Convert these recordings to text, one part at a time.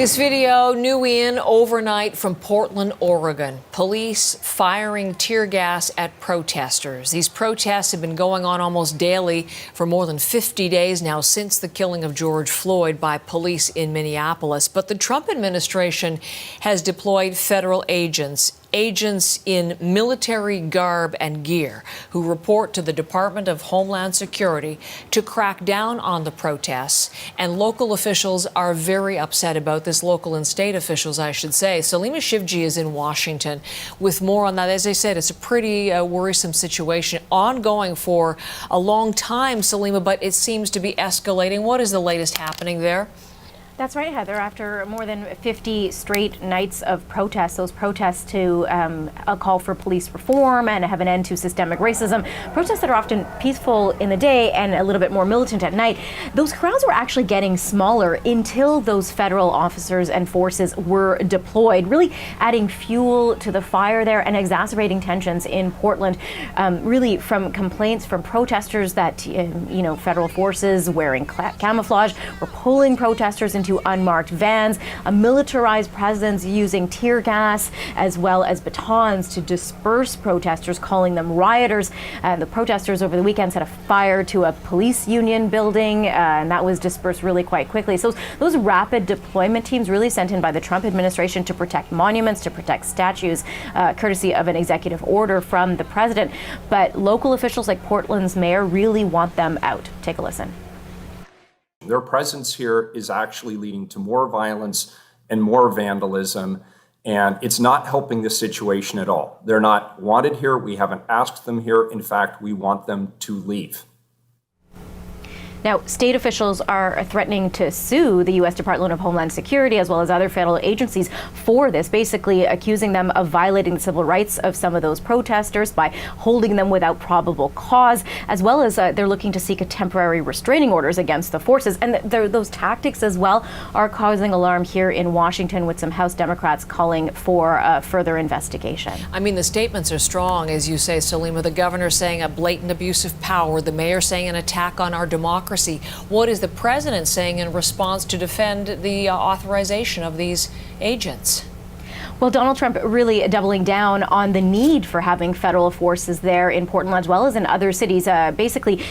This video new in overnight from Portland, Oregon. Police firing tear gas at protesters. These protests have been going on almost daily for more than 50 days now since the killing of George Floyd by police in Minneapolis. But the Trump administration has deployed federal agents in military garb and gear who report to the Department of Homeland Security to crack down on the protests. And local officials are very upset about this, local and state officials, I should say. Salima Shivji is in Washington with more on that. As I said, it's a pretty worrisome situation, ongoing for a long time, Salima, but it seems to be escalating. What is the latest happening there? That's right, Heather. After more than 50 straight nights of protests, those protests to call for police reform and have an end to systemic racism, protests that are often peaceful in the day and a little bit more militant at night, those crowds were actually getting smaller until those federal officers and forces were deployed, really adding fuel to the fire there and exacerbating tensions in Portland, really from complaints from protesters that, federal forces wearing camouflage were pulling protesters into unmarked vans, a militarized presence using tear gas as well as batons to disperse protesters, calling them rioters. The protesters over the weekend set a fire to a police union building, and that was dispersed really quite quickly. So those rapid deployment teams really sent in by the Trump administration to protect monuments, to protect statues, courtesy of an executive order from the president. But local officials like Portland's mayor really want them out. Take a listen. Their presence here is actually leading to more violence and more vandalism, and it's not helping the situation at all. They're not wanted here. We haven't asked them here. In fact, we want them to leave. Now, state officials are threatening to sue the U.S. Department of Homeland Security as well as other federal agencies for this, basically accusing them of violating the civil rights of some of those protesters by holding them without probable cause, as well as they're looking to seek a temporary restraining orders against the forces. And those tactics as well are causing alarm here in Washington, with some House Democrats calling for further investigation. I mean, the statements are strong, as you say, Salima. The governor saying a blatant abuse of power, the mayor saying an attack on our democracy. What is the president saying in response to defend the authorization of these agents? Well, Donald Trump really doubling down on the need for having federal forces there in Portland as well as in other cities, basically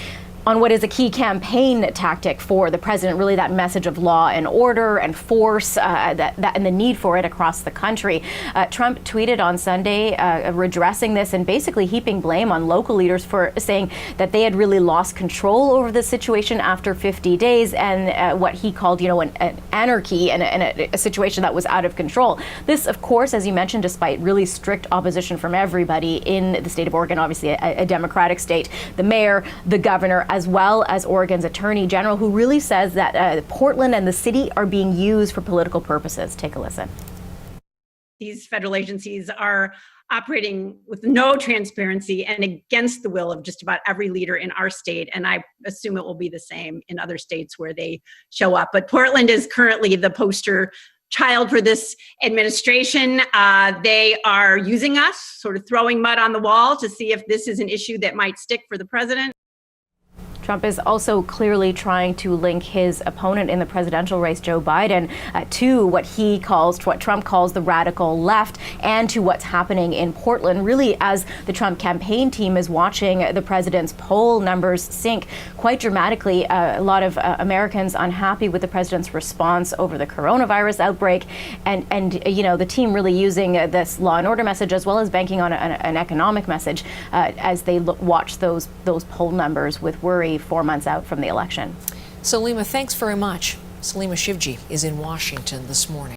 on what is a key campaign tactic for the president, really that message of law and order and force, and the need for it across the country. Trump tweeted on Sunday redressing this and basically heaping blame on local leaders for saying that they had really lost control over the situation after 50 days and what he called, an anarchy and a situation that was out of control. This, of course, as you mentioned, despite really strict opposition from everybody in the state of Oregon, obviously a Democratic state, the mayor, the governor, as well as Oregon's attorney general, who really says that Portland and the city are being used for political purposes. Take a listen. These federal agencies are operating with no transparency and against the will of just about every leader in our state. And I assume it will be the same in other states where they show up. But Portland is currently the poster child for this administration. They are using us, sort of throwing mud on the wall to see if this is an issue that might stick for the president. Trump is also clearly trying to link his opponent in the presidential race, Joe Biden, to what Trump calls the radical left and to what's happening in Portland, really as the Trump campaign team is watching the president's poll numbers sink quite dramatically. A lot of Americans unhappy with the president's response over the coronavirus outbreak, and the team really using this law and order message as well as banking on an economic message as they watch those poll numbers with worry 4 months out from the election. Salima, thanks very much. Salima Shivji is in Washington this morning.